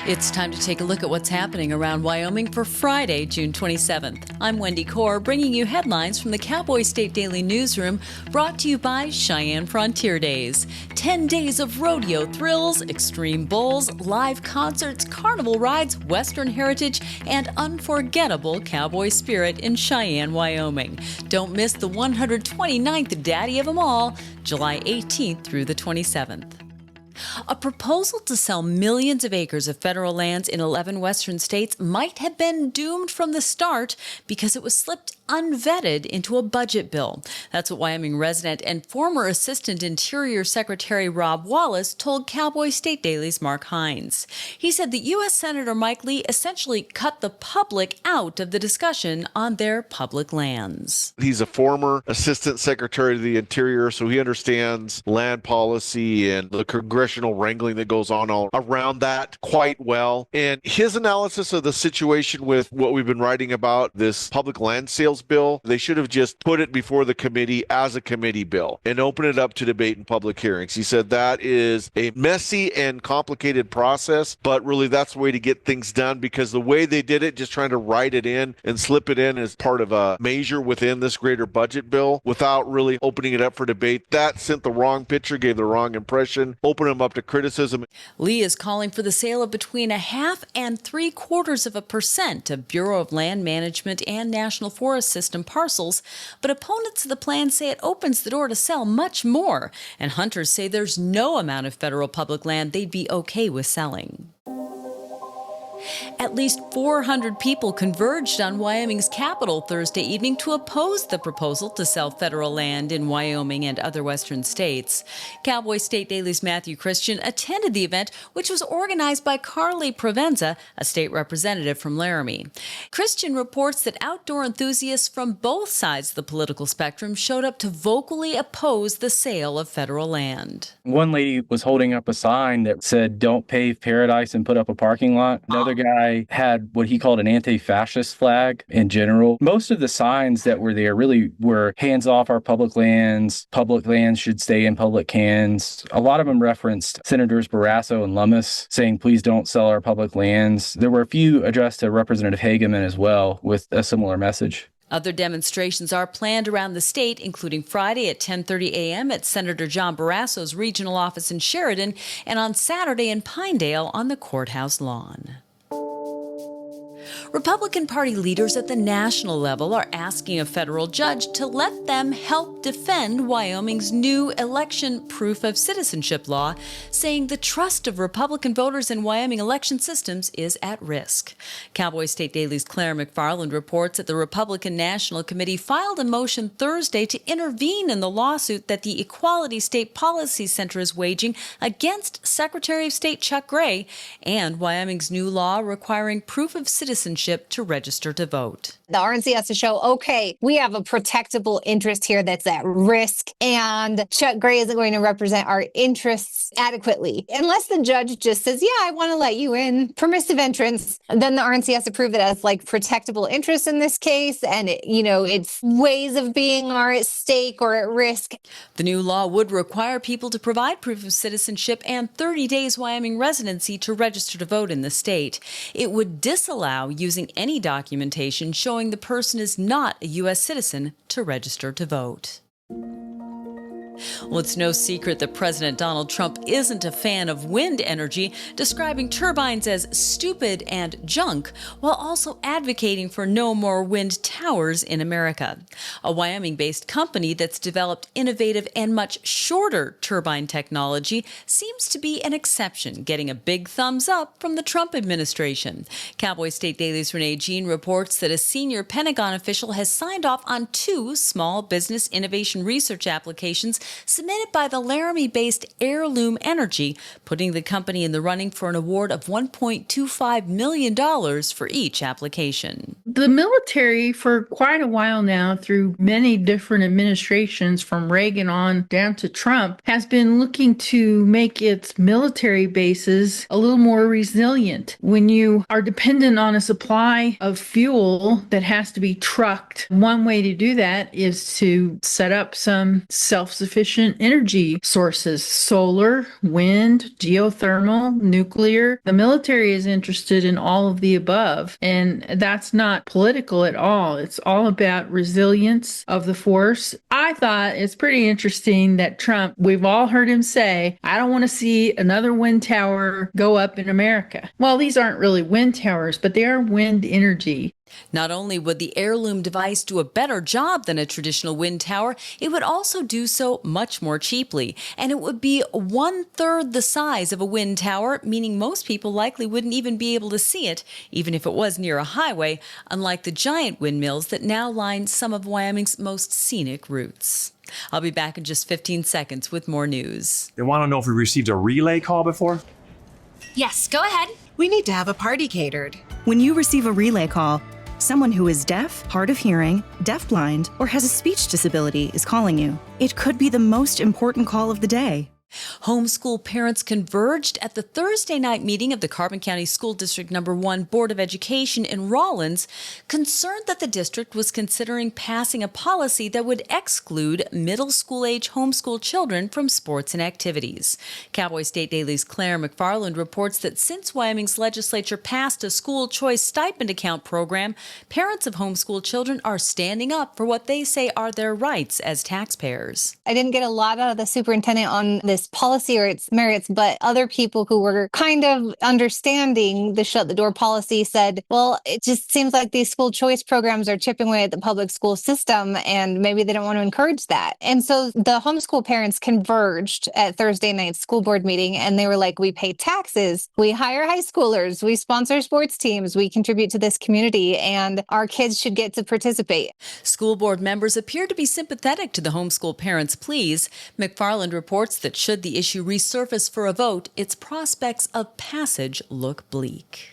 It's time to take a look at what's happening around Wyoming for Friday, June 27th. I'm Wendy Corr, bringing you headlines from the Cowboy State Daily newsroom, brought to you by Cheyenne Frontier Days. 10 days of rodeo thrills, extreme bulls, live concerts, carnival rides, Western heritage, and unforgettable cowboy spirit in Cheyenne, Wyoming. Don't miss the 129th Daddy of them all, July 18th through the 27th. A proposal to sell millions of acres of federal lands in 11 western states might have been doomed from the start because it was slipped unvetted into a budget bill. That's what Wyoming resident and former Assistant Interior Secretary Rob Wallace told Cowboy State Daily's Mark Hines. He said that U.S. Senator Mike Lee essentially cut the public out of the discussion on their public lands. He's a former Assistant Secretary of the Interior, so he understands land policy and the congressional wrangling that goes on all around that quite well. And his analysis of the situation with what we've been writing about, this public land sales bill, they should have just put it before the committee as a committee bill and open it up to debate in public hearings. He said that is a messy and complicated process, but really that's the way to get things done, because the way they did it, just trying to write it in and slip it in as part of a measure within this greater budget bill without really opening it up for debate, that sent the wrong picture, gave the wrong impression, opened them up to criticism. Lee is calling for the sale of between 0.5% and 0.75% of Bureau of Land Management and National Forest System parcels, but opponents of the plan say it opens the door to sell much more, and hunters say there's no amount of federal public land they'd be okay with selling. At least 400 people converged on Wyoming's Capitol Thursday evening to oppose the proposal to sell federal land in Wyoming and other western states. Cowboy State Daily's Matthew Christian attended the event, which was organized by Carly Provenza, a state representative from Laramie. Christian reports that outdoor enthusiasts from both sides of the political spectrum showed up to vocally oppose the sale of federal land. One lady was holding up a sign that said, "Don't pave paradise and put up a parking lot." Another guy had what he called an anti-fascist flag in general. Most of the signs that were there really were hands off our public lands should stay in public hands. A lot of them referenced Senators Barrasso and Lummis saying, please don't sell our public lands. There were a few addressed to Representative Hageman as well with a similar message. Other demonstrations are planned around the state, including Friday at 10:30 a.m. at Senator John Barrasso's regional office in Sheridan and on Saturday in Pinedale on the courthouse lawn. Republican Party leaders at the national level are asking a federal judge to let them help defend Wyoming's new election proof of citizenship law, saying the trust of Republican voters in Wyoming election systems is at risk. Cowboy State Daily's Claire McFarland reports that the Republican National Committee filed a motion Thursday to intervene in the lawsuit that the Equality State Policy Center is waging against Secretary of State Chuck Gray and Wyoming's new law requiring proof of citizenship to register to vote. The RNC has to show, okay, we have a protectable interest here that's at risk, and Chuck Gray isn't going to represent our interests adequately. Unless the judge just says, yeah, I want to let you in, permissive entrance, then the RNC has to prove it as like protectable interest in this case, and its ways of being are at stake or at risk. The new law would require people to provide proof of citizenship and 30 days Wyoming residency to register to vote in the state. It would disallow using any documentation showing the person is not a U.S. citizen to register to vote. Well, it's no secret that President Donald Trump isn't a fan of wind energy, describing turbines as stupid and junk, while also advocating for no more wind towers in America. A Wyoming-based company that's developed innovative and much shorter turbine technology seems to be an exception, getting a big thumbs up from the Trump administration. Cowboy State Daily's Renee Jean reports that a senior Pentagon official has signed off on 2 small business innovation research applications submitted by the Laramie-based Heirloom Energy, putting the company in the running for an award of $1.25 million for each application. The military, for quite a while now, through many different administrations from Reagan on down to Trump, has been looking to make its military bases a little more resilient. When you are dependent on a supply of fuel that has to be trucked, one way to do that is to set up some self-sufficient energy sources: solar, wind, geothermal, nuclear. The military is interested in all of the above, and that's not political at all. It's all about resilience of the force. I thought it's pretty interesting that Trump, we've all heard him say, I don't want to see another wind tower go up in America. Well, these aren't really wind towers, but they are wind energy. Not only would the Heirloom device do a better job than a traditional wind tower, it would also do so much more cheaply. And it would be 1/3 the size of a wind tower, meaning most people likely wouldn't even be able to see it, even if it was near a highway, unlike the giant windmills that now line some of Wyoming's most scenic routes. I'll be back in just 15 seconds with more news. They want to know if we received a relay call before? Yes, go ahead. We need to have a party catered. When you receive a relay call, someone who is deaf, hard of hearing, deafblind, or has a speech disability is calling you. It could be the most important call of the day. Homeschool parents converged at the Thursday night meeting of the Carbon County School District No. 1 Board of Education in Rawlins, concerned that the district was considering passing a policy that would exclude middle school-age homeschool children from sports and activities. Cowboy State Daily's Claire McFarland reports that since Wyoming's legislature passed a school choice stipend account program, parents of homeschool children are standing up for what they say are their rights as taxpayers. I didn't get a lot out of the superintendent on this policy or its merits, but other people who were kind of understanding the shut the door policy said, well, it just seems like these school choice programs are chipping away at the public school system, and maybe they don't want to encourage that. And so the homeschool parents converged at Thursday night's school board meeting, and they were like, we pay taxes, we hire high schoolers, we sponsor sports teams, we contribute to this community, and our kids should get to participate. School board members appear to be sympathetic to the homeschool parents' pleas. McFarland reports that should the issue resurface for a vote, its prospects of passage look bleak.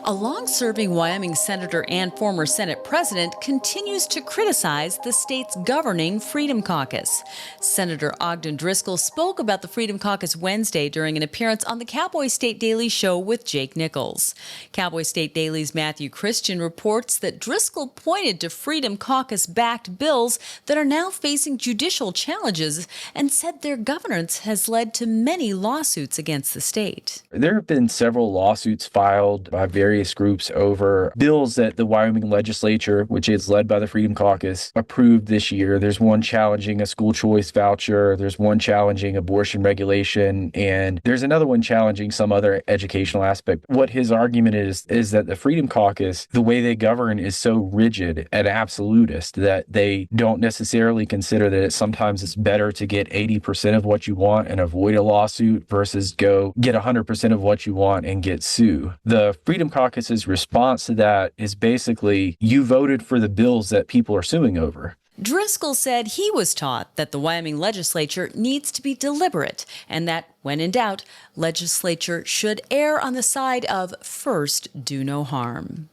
A long-serving Wyoming senator and former Senate president continues to criticize the state's governing Freedom Caucus. Senator Ogden Driscoll spoke about the Freedom Caucus Wednesday during an appearance on the Cowboy State Daily show with Jake Nichols. Cowboy State Daily's Matthew Christian reports that Driscoll pointed to Freedom Caucus-backed bills that are now facing judicial challenges and said their governance has led to many lawsuits against the state. There have been several lawsuits filed by various groups over bills that the Wyoming legislature, which is led by the Freedom Caucus, approved this year. There's one challenging a school choice voucher, there's one challenging abortion regulation, and there's another one challenging some other educational aspect. What his argument is that the Freedom Caucus, the way they govern is so rigid and absolutist that they don't necessarily consider that sometimes it's better to get 80% of what you want and avoid a lawsuit versus go get 100% of what you want and get sued. The Freedom Caucus's response to that is basically, you voted for the bills that people are suing over. Driscoll said he was taught that the Wyoming legislature needs to be deliberate and that, when in doubt, legislature should err on the side of first do no harm.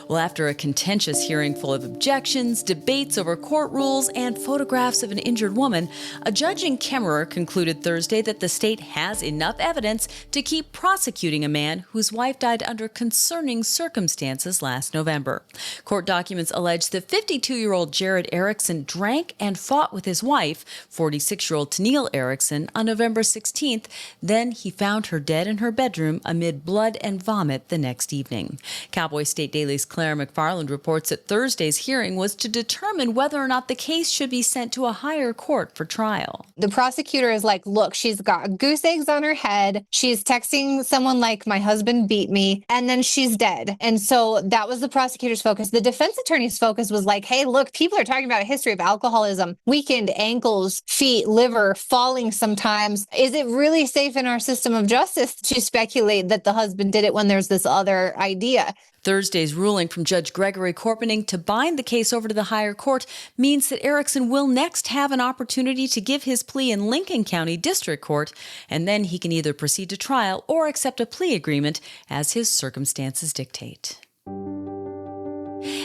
Well, after a contentious hearing full of objections, debates over court rules, and photographs of an injured woman, a judge in Kemmerer concluded Thursday that the state has enough evidence to keep prosecuting a man whose wife died under concerning circumstances last November. Court documents allege that 52-year-old Jared Erickson drank and fought with his wife, 46-year-old Tennille Erickson, on November 16th. Then he found her dead in her bedroom amid blood and vomit the next evening. Cowboy State Daily's Claire McFarland reports that Thursday's hearing was to determine whether or not the case should be sent to a higher court for trial. The prosecutor is like, look, she's got goose eggs on her head. She's texting someone like, my husband beat me, and then she's dead. And so that was the prosecutor's focus. The defense attorney's focus was like, hey, look, people are talking about a history of alcoholism, weakened ankles, feet, liver, falling sometimes. Is it really safe in our system of justice to speculate that the husband did it when there's this other idea? Thursday's ruling from Judge Gregory Corpening to bind the case over to the higher court means that Erickson will next have an opportunity to give his plea in Lincoln County District Court, and then he can either proceed to trial or accept a plea agreement as his circumstances dictate.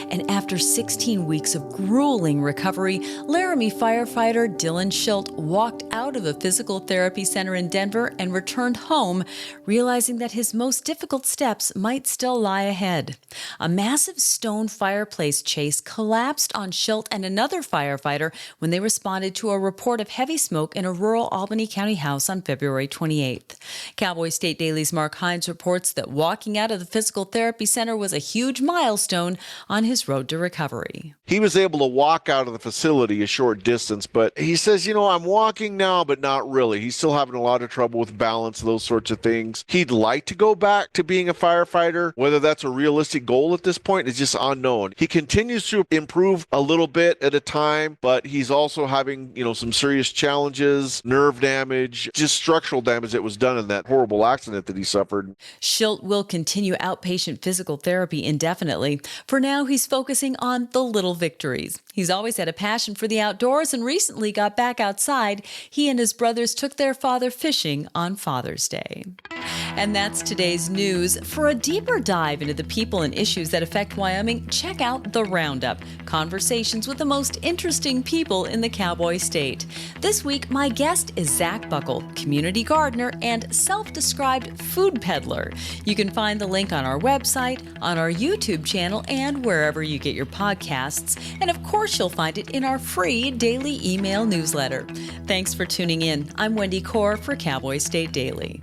And after 16 weeks of grueling recovery, Laramie firefighter Dylan Schult walked out of a physical therapy center in Denver and returned home, realizing that his most difficult steps might still lie ahead. A massive stone fireplace chase collapsed on Schult and another firefighter when they responded to a report of heavy smoke in a rural Albany County house on February 28th. Cowboy State Daily's Mark Hines reports that walking out of the physical therapy center was a huge milestone on his road to recovery. He was able to walk out of the facility a short distance, but he says, I'm walking now, but not really. He's still having a lot of trouble with balance, those sorts of things. He'd like to go back to being a firefighter. Whether that's a realistic goal at this point is just unknown. He continues to improve a little bit at a time, but he's also having, some serious challenges, nerve damage, just structural damage that was done in that horrible accident that he suffered. Schult will continue outpatient physical therapy indefinitely. For now, he's focusing on the little victories. He's always had a passion for the outdoors and recently got back outside. He and his brothers took their father fishing on Father's Day. And that's today's news. For a deeper dive into the people and issues that affect Wyoming, check out The Roundup, conversations with the most interesting people in the Cowboy State. This week, my guest is Zach Buckle, community gardener and self-described food peddler. You can find the link on our website, on our YouTube channel, and wherever you get your podcasts. And of course, you'll find it in our free daily email newsletter. Thanks for tuning in. I'm Wendy Corr for Cowboy State Daily.